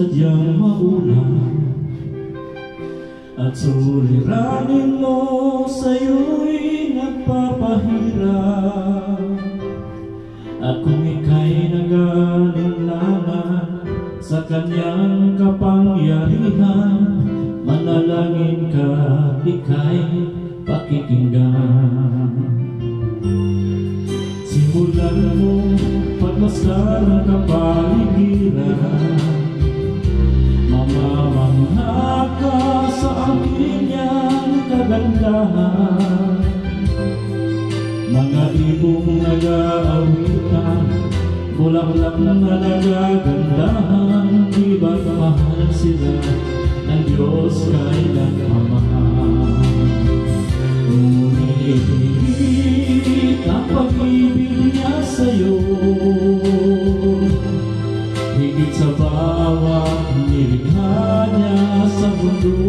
sadyang maulan at suliranin mo sa'yo'y nagpapahirap. At kung ika'y nag-alinlangan sa kanyang kapangyarihan, manalangin ka, ika'y pakikinggan. Simulan mo pagmasdan ang kapaligiran, mamamangha ka sa aking niyang kagandahan. Mga ibong nag-aawitan, bulaklak na nagagandahan, di ba't mahal sila ng Diyos kay nagmamahal? Ngunit higit ang pag-ibig niya sa'yo, higit sa bawat nilikha niya sa mundo.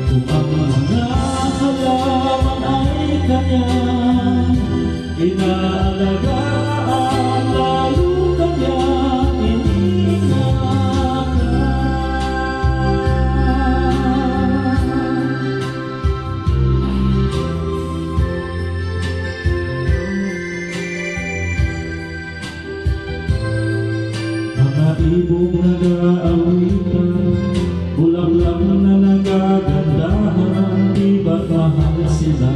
Kung ang mga halaman ay kanyang inaalagaan, lalo kanyang iningatan. Mga ibong nag-aawitan, bulaklak na nagagandahan, di ba't mahal sila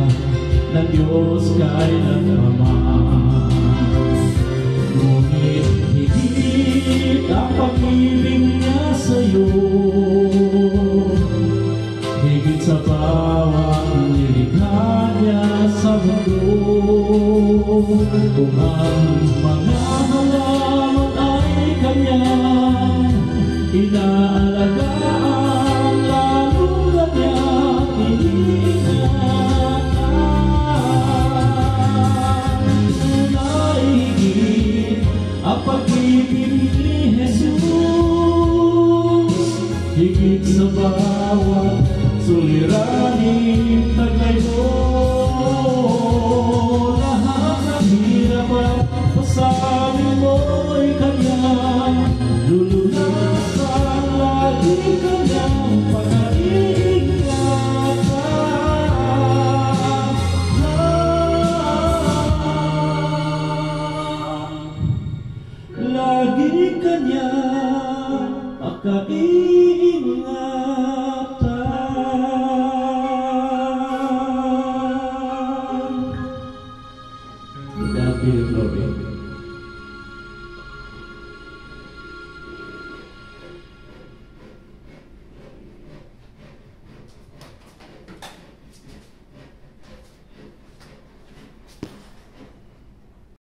ng Diyos kay nagmamahal? Ngunit higit ang pag-ibig niya sa'yo, higit sa bawat nilikha niya sa mundo. Kung ang mga halaman ay kanyang inaalagaan, lalo kanyang iningatan. Naigit ang pag-ibig ni Jesus, higit sa bawat suliraning taglay mo. Lahat ng hirap at pasanin mo'y kanyang lulunasan, lagi kanyang pag-iingatan. Lagi kanyang pag-iingatan.